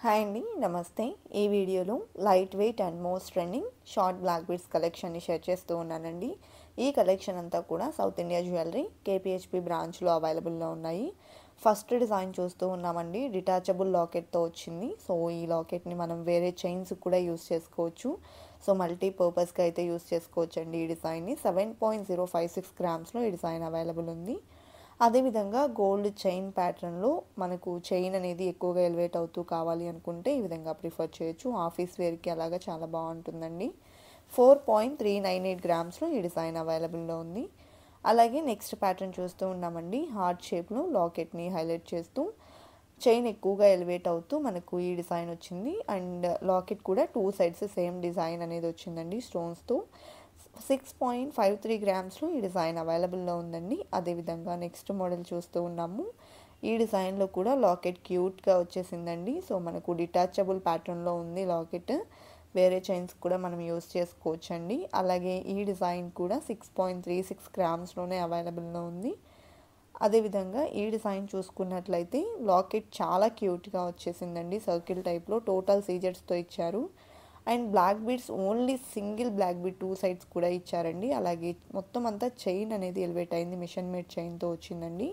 Hi అండి, నమస్తే. ఈ వీడియోలో light weight and most trending short black beads కలెక్షన్ని షేర్ చేస్తూ ఉన్నానండి. ఈ కలెక్షన్ అంతా కూడా సౌత్ ఇండియా జ్యువెలరీ కేపీహెచ్పి బ్రాంచ్లో అవైలబుల్లో ఉన్నాయి. ఫస్ట్ డిజైన్ చూస్తూ ఉన్నామండి, డిటాచబుల్ లాకెట్తో వచ్చింది. సో ఈ లాకెట్ని మనం వేరే చైన్స్ కూడా యూస్ చేసుకోవచ్చు. సో మల్టీపర్పస్గా అయితే యూస్ చేసుకోవచ్చు అండి. ఈ డిజైన్ని 7.056 గ్రామ్స్లో ఈ డిజైన్ అవైలబుల్ ఉంది. అదేవిధంగా గోల్డ్ చైన్ ప్యాటర్న్లో మనకు చైన్ అనేది ఎక్కువగా ఎలివేట్ అవుతూ కావాలి అనుకుంటే ఈ విధంగా ప్రిఫర్ చేయొచ్చు. ఆఫీస్ వేర్కి అలాగా చాలా బాగుంటుందండి. 4.398 గ్రామ్స్లో ఈ డిజైన్ అవైలబుల్లో ఉంది. అలాగే నెక్స్ట్ ప్యాటర్న్ చూస్తూ ఉన్నామండి, హార్ట్ షేప్లో లాకెట్ని హైలైట్ చేస్తూ చైన్ ఎక్కువగా ఎలివేట్ అవుతూ మనకు ఈ డిజైన్ వచ్చింది. అండ్ లాకెట్ కూడా టూ సైడ్స్ సేమ్ డిజైన్ అనేది వచ్చిందండి స్టోన్స్తో. 6.53 గ్రామ్స్లో ఈ డిజైన్ అవైలబుల్లో ఉందండి. అదేవిధంగా నెక్స్ట్ మోడల్ చూస్తూ ఉన్నాము. ఈ డిజైన్లో కూడా లాకెట్ క్యూట్గా వచ్చేసిందండి. సో మనకు డిటాచబుల్ ప్యాటర్న్లో ఉంది లాకెట్. వేరే చైన్స్ కూడా మనం యూస్ చేసుకోవచ్చండి. అలాగే ఈ డిజైన్ కూడా 6.36 గ్రామ్స్లోనే అవైలబుల్లో ఉంది. అదేవిధంగా ఈ డిజైన్ చూసుకున్నట్లయితే లాకెట్ చాలా క్యూట్గా వచ్చేసిందండి. సర్కిల్ టైప్లో టోటల్ సీజెట్స్తో ఇచ్చారు. And black beads only single black bead two sides కూడా ఇచ్చారండి. అలాగే మొత్తం అంతా చైన్ అనేది ఎలివేట్ అయింది, మిషన్ మేడ్ చైన్తో వచ్చిందండి.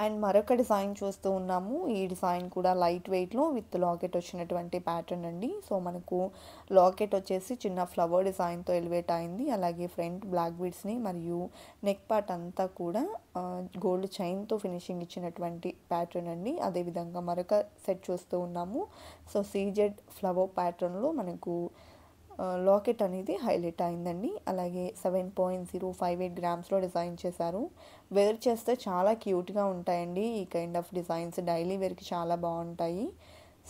అండ్ మరొక డిజైన్ చూస్తూ ఉన్నాము. ఈ డిజైన్ కూడా లైట్ వెయిట్లో విత్ లాకెట్ వచ్చినటువంటి ప్యాటర్న్ అండి. సో మనకు లాకెట్ వచ్చేసి చిన్న ఫ్లవర్ డిజైన్తో ఎలివేట్ అయింది. అలాగే ఫ్రంట్ బ్లాక్ బీడ్స్ని మరియు నెక్ పార్ట్ అంతా కూడా గోల్డ్ చైన్తో ఫినిషింగ్ ఇచ్చినటువంటి ప్యాటర్న్ అండి. అదేవిధంగా మరొక సెట్ చూస్తూ ఉన్నాము. సో సీజెడ్ ఫ్లవర్ ప్యాటర్న్లో మనకు లాకెట్ అనేది హైలైట్ అయిందండి. అలాగే 7.058 గ్రామ్స్లో డిజైన్ చేశారు. వేర్ చేస్తే చాలా క్యూట్గా ఉంటాయండి ఈ కైండ్ ఆఫ్ డిజైన్స్. డైలీ వేర్కి చాలా బాగుంటాయి.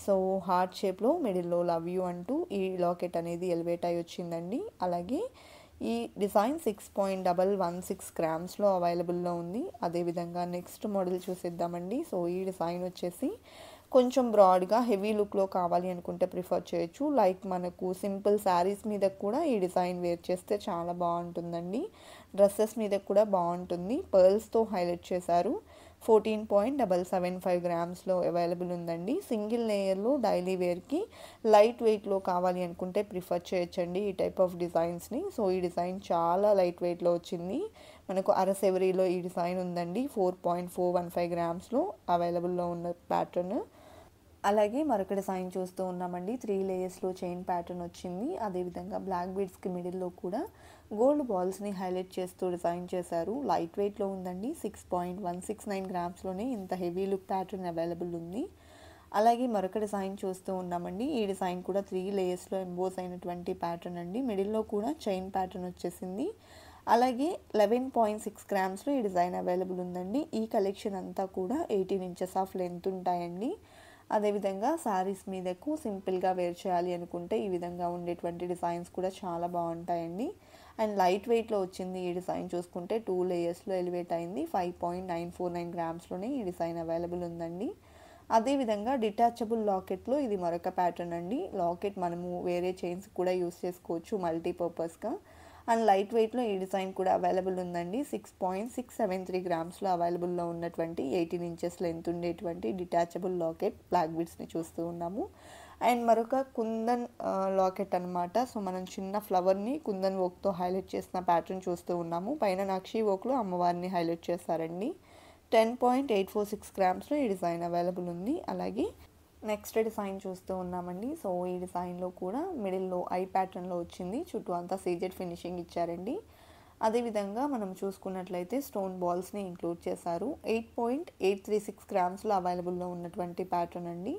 సో హార్ట్ షేప్లో మిడిల్లో లవ్ యూ అంటూ ఈ లాకెట్ అనేది ఎలివేట్ అయి వచ్చిందండి. అలాగే ఈ డిజైన్ 6.116 గ్రామ్స్లో అవైలబుల్లో ఉంది. అదేవిధంగా నెక్స్ట్ మోడల్ చూసేద్దామండి. సో ఈ డిజైన్ వచ్చేసి కొంచెం బ్రాడ్గా హెవీ లుక్లో కావాలి అనుకుంటే ప్రిఫర్ చేయొచ్చు. లైక్ మనకు సింపుల్ శారీస్ మీద కూడా ఈ డిజైన్ వేర్ చేస్తే చాలా బాగుంటుందండి. డ్రెస్సెస్ మీద కూడా బాగుంటుంది. పర్ల్స్తో హైలైట్ చేశారు. 14.775 గ్రామ్స్లో అవైలబుల్ ఉందండి. సింగిల్ లేయర్లో డైలీ వేర్కి లైట్ వెయిట్లో కావాలి అనుకుంటే ప్రిఫర్ చేయొచ్చండి ఈ టైప్ ఆఫ్ డిజైన్స్ని. సో ఈ డిజైన్ చాలా లైట్ వెయిట్లో వచ్చింది. మనకు అరసెవరీలో ఈ డిజైన్ ఉందండి. 4.415 గ్రామ్స్లో అవైలబుల్లో ఉన్న ప్యాటర్న్. అలాగే మరొక డిజైన్ చూస్తూ ఉన్నామండి. 3 లేయర్స్లో చైన్ ప్యాటర్న్ వచ్చింది. అదేవిధంగా బ్లాక్ బీడ్స్కి మిడిల్లో కూడా గోల్డ్ బాల్స్ని హైలైట్ చేస్తూ డిజైన్ చేశారు. లైట్ వెయిట్లో ఉందండి. 6.169 గ్రామ్స్లోనే ఇంత హెవీ లుక్ ప్యాటర్న్ అవైలబుల్ ఉంది. అలాగే మరొక డిజైన్ చూస్తూ ఉన్నామండి. ఈ డిజైన్ కూడా 3 లేయర్స్లో ఎంబోస్ అయినటువంటి ప్యాటర్న్ అండి. మిడిల్లో కూడా చైన్ ప్యాటర్న్ వచ్చేసింది. అలాగే 11.6 గ్రామ్స్లో ఈ డిజైన్ అవైలబుల్ ఉందండి. ఈ కలెక్షన్ అంతా కూడా 18 ఇంచెస్ ఆఫ్ లెంత్ ఉంటాయండి. అదేవిధంగా శారీస్ మీదకు సింపుల్గా వేర్ చేయాలి అనుకుంటే ఈ విధంగా ఉండేటువంటి డిజైన్స్ కూడా చాలా బాగుంటాయండి. అండ్ లైట్ వెయిట్లో వచ్చింది ఈ డిజైన్ చూసుకుంటే 2 లేయర్స్లో ఎలివేట్ అయింది. 5.949 గ్రామ్స్లోనే ఈ డిజైన్ అవైలబుల్ ఉందండి. అదేవిధంగా డిటాచబుల్ లాకెట్లో ఇది మరొక ప్యాటర్న్ అండి. లాకెట్ మనము వేరే చైన్స్ కూడా యూస్ చేసుకోవచ్చు మల్టీపర్పస్గా. అండ్ లైట్ వెయిట్లో ఈ డిజైన్ కూడా అవైలబుల్ ఉందండి. 6.673 గ్రామ్స్లో అవైలబుల్లో ఉన్నటువంటి 18 ఇంచెస్ లెంత్ ఉండేటువంటి డిటాచబుల్ లాకెట్ బ్లాక్ బీడ్స్ని చూస్తూ ఉన్నాము. అండ్ మరొక కుందన్ లాకెట్ అనమాట. సో మనం చిన్న ఫ్లవర్ని కుందన్ వర్క్తో హైలైట్ చేసిన ప్యాటర్న్ చూస్తూ ఉన్నాము. పైన నక్షి వర్క్లో అమ్మవారిని హైలైట్ చేశారండి. 10.846 గ్రామ్స్లో ఈ డిజైన్ అవైలబుల్ ఉంది. అలాగే నెక్స్ట్ డిజైన్ చూస్తూ ఉన్నామండి. సో ఈ డిజైన్లో కూడా మిడిల్లో ఐ ప్యాటర్న్లో వచ్చింది. చుట్టూ అంతా సీజెడ్ ఫినిషింగ్ ఇచ్చారండి. అదేవిధంగా మనం చూసుకున్నట్లయితే స్టోన్ బాల్స్ని ఇంక్లూడ్ చేశారు. 8.836 గ్రామ్స్లో అవైలబుల్లో ఉన్నటువంటి ప్యాటర్న్ అండి.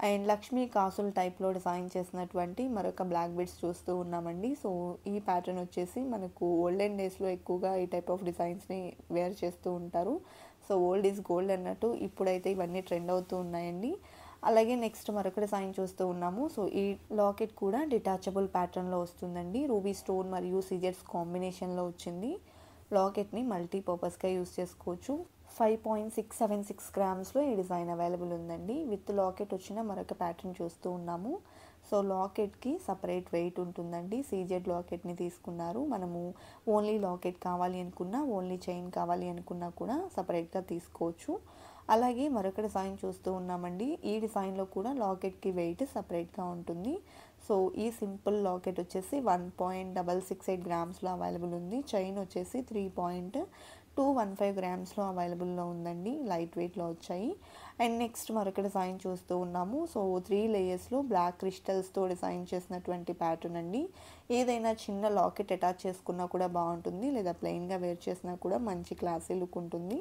అండ్ లక్ష్మీ కాసుల్ టైప్లో డిజైన్ చేసినటువంటి మరొక బ్లాక్ బీడ్స్ చూస్తూ ఉన్నామండి. సో ఈ ప్యాటర్న్ వచ్చేసి మనకు ఓల్డెన్ డేస్లో ఎక్కువగా ఈ టైప్ ఆఫ్ డిజైన్స్ని వేర్ చేస్తూ ఉంటారు. సో ఓల్డ్ ఈజ్ గోల్డ్ అన్నట్టు ఇప్పుడైతే ఇవన్నీ ట్రెండ్ అవుతూ ఉన్నాయండి. అలాగే నెక్స్ట్ మరొక డిజైన్ చూస్తూ ఉన్నాము. సో ఈ లాకెట్ కూడా డిటాచబుల్ ప్యాటర్న్లో వస్తుందండి. రూబీ స్టోన్ మరియు సీజెట్స్ కాంబినేషన్లో వచ్చింది. లాకెట్ని మల్టీపర్పస్గా యూస్ చేసుకోవచ్చు. 5.676 గ్రామ్స్లో ఈ డిజైన్ అవైలబుల్ ఉందండి. విత్ లాకెట్ వచ్చిన మరొక ప్యాటర్న్ చూస్తూ ఉన్నాము. సో లాకెట్కి సపరేట్ వెయిట్ ఉంటుందండి. సీజెడ్ లాకెట్ని తీసుకున్నారు. మనము ఓన్లీ లాకెట్ కావాలి అనుకున్నా, ఓన్లీ చైన్ కావాలి అనుకున్నా కూడా సపరేట్గా తీసుకోవచ్చు. అలాగే మరొక డిజైన్ చూస్తూ ఉన్నామండి. ఈ డిజైన్లో కూడా లాకెట్కి వెయిట్ సపరేట్గా ఉంటుంది. సో ఈ సింపుల్ లాకెట్ వచ్చేసి 1.668 గ్రామ్స్లో అవైలబుల్ ఉంది. చైన్ వచ్చేసి 3.215 గ్రామ్స్లో అవైలబుల్లో ఉందండి. లైట్ వెయిట్లో వచ్చాయి. అండ్ నెక్స్ట్ మరొక డిజైన్ చూస్తూ ఉన్నాము. సో 3 లేయర్స్లో బ్లాక్ క్రిస్టల్స్తో డిజైన్ చేసినటువంటి ప్యాటర్న్ అండి. ఏదైనా చిన్న లాకెట్ అటాచ్ చేసుకున్నా కూడా బాగుంటుంది, లేదా ప్లెయిన్గా వేర్ చేసినా కూడా మంచి క్లాసీ లుక్ ఉంటుంది.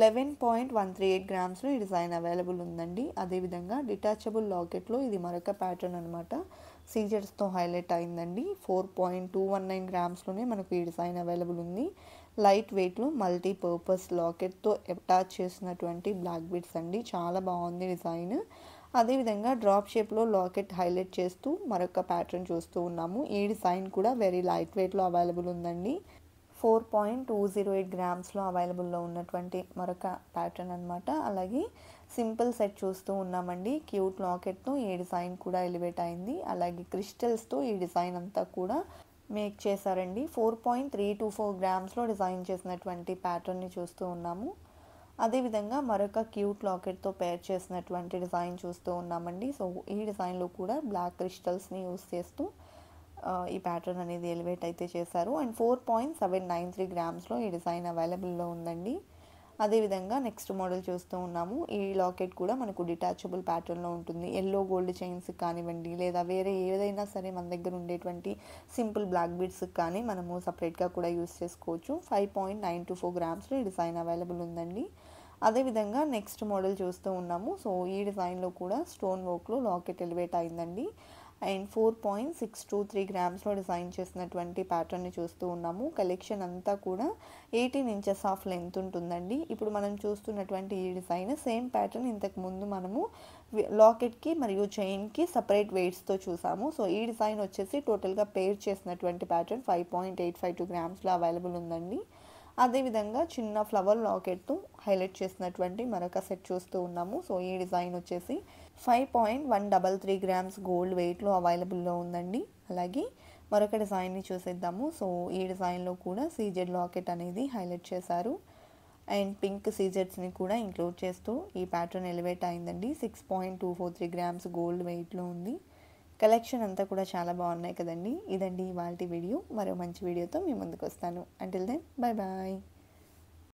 11.138 గ్రామ్స్లో ఈ డిజైన్ అవైలబుల్ ఉందండి. అదేవిధంగా డిటాచబుల్ లాకెట్లో ఇది మరొక ప్యాటర్న్ అనమాట. సీజర్స్తో హైలైట్ అయిందండి. 4.219 గ్రామ్స్లోనే మనకు ఈ డిజైన్ అవైలబుల్ ఉంది. లైట్ వెయిట్లో మల్టీపర్పస్ లాకెట్తో అటాచ్ చేసినటువంటి బ్లాక్ బీడ్స్ అండి. చాలా బాగుంది డిజైన్. అదేవిధంగా డ్రాప్ షేప్లో లాకెట్ హైలైట్ చేస్తూ మరొక ప్యాటర్న్ చూస్తూ ఉన్నాము. ఈ డిజైన్ కూడా వెరీ లైట్ వెయిట్లో అవైలబుల్ ఉందండి. 4.208 గ్రామ్స్లో అవైలబుల్లో ఉన్నటువంటి మరొక ప్యాటర్న్ అనమాట. అలాగే సింపుల్ సెట్ చూస్తూ ఉన్నామండి. క్యూట్ లాకెట్తో ఈ డిజైన్ కూడా ఎలివేట్ అయింది. అలాగే క్రిస్టల్స్తో ఈ డిజైన్ అంతా కూడా మేక్ చేశారండి. 4.324 గ్రామ్స్లో డిజైన్ చేసినటువంటి ప్యాటర్న్ని చూస్తూ ఉన్నాము. అదేవిధంగా మరొక క్యూట్ లాకెట్తో పేర్ చేసినటువంటి డిజైన్ చూస్తూ ఉన్నామండి. సో ఈ డిజైన్లో కూడా బ్లాక్ క్రిస్టల్స్ని యూస్ చేస్తూ ఈ ప్యాటర్న్ అనేది ఎలివేట్ అయితే చేశారు. అండ్ 4.793 గ్రామ్స్లో ఈ డిజైన్ అవైలబుల్లో ఉందండి. అదేవిధంగా నెక్స్ట్ మోడల్ చూస్తూ ఉన్నాము. ఈ లాకెట్ కూడా మనకు డిటాచబుల్ ప్యాటర్న్లో ఉంటుంది. ఎల్లో గోల్డ్ చైన్స్ కానివ్వండి, లేదా వేరే ఏదైనా సరే మన దగ్గర ఉండేటువంటి సింపుల్ బ్లాక్ బీడ్స్ కానీ మనము సపరేట్గా కూడా యూస్ చేసుకోవచ్చు. 5.924 గ్రామ్స్లో ఈ డిజైన్ అవైలబుల్ ఉందండి. అదేవిధంగా నెక్స్ట్ మోడల్ చూస్తూ ఉన్నాము. సో ఈ డిజైన్లో కూడా స్టోన్ వర్క్లో లాకెట్ ఎలివేట్ అయిందండి. అండ్ 4.623 గ్రామ్స్లో డిజైన్ చేసినటువంటి ప్యాటర్న్ని చూస్తూ ఉన్నాము. కలెక్షన్ అంతా కూడా 18 ఇంచెస్ ఆఫ్ లెంత్ ఉంటుందండి. ఇప్పుడు మనం చూస్తున్నటువంటి ఈ డిజైన్ సేమ్ ప్యాటర్న్ ఇంతకు ముందు మనము లాకెట్కి మరియు చైన్కి సపరేట్ వెయిట్స్తో చూసాము. సో ఈ డిజైన్ వచ్చేసి టోటల్గా పేర్ చేసినటువంటి ప్యాటర్న్ 5.852 గ్రామ్స్లో అవైలబుల్ ఉందండి. అదేవిధంగా చిన్న ఫ్లవర్ లాకెట్తో హైలైట్ చేసినటువంటి మరొక సెట్ చూస్తూ ఉన్నాము. సో ఈ డిజైన్ వచ్చేసి 5.133 గ్రామ్స్ గోల్డ్ వెయిట్లో అవైలబుల్లో ఉందండి. అలాగే మరొక డిజైన్ని చూసేద్దాము. సో ఈ డిజైన్లో కూడా సీజెడ్ లాకెట్ అనేది హైలైట్ చేశారు. అండ్ పింక్ సీజెడ్స్ని కూడా ఇంక్లూడ్ చేస్తూ ఈ ప్యాటర్న్ ఎలివేట్ అయిందండి. 6.243 గ్రామ్స్ గోల్డ్ వెయిట్లో ఉంది. కలెక్షన్ అంతా కూడా చాలా బాగున్నాయి కదండి. ఇదండి ఇవాల్టి వీడియో. మరో మంచి వీడియోతో మీ ముందుకు వస్తాను. Until then bye bye.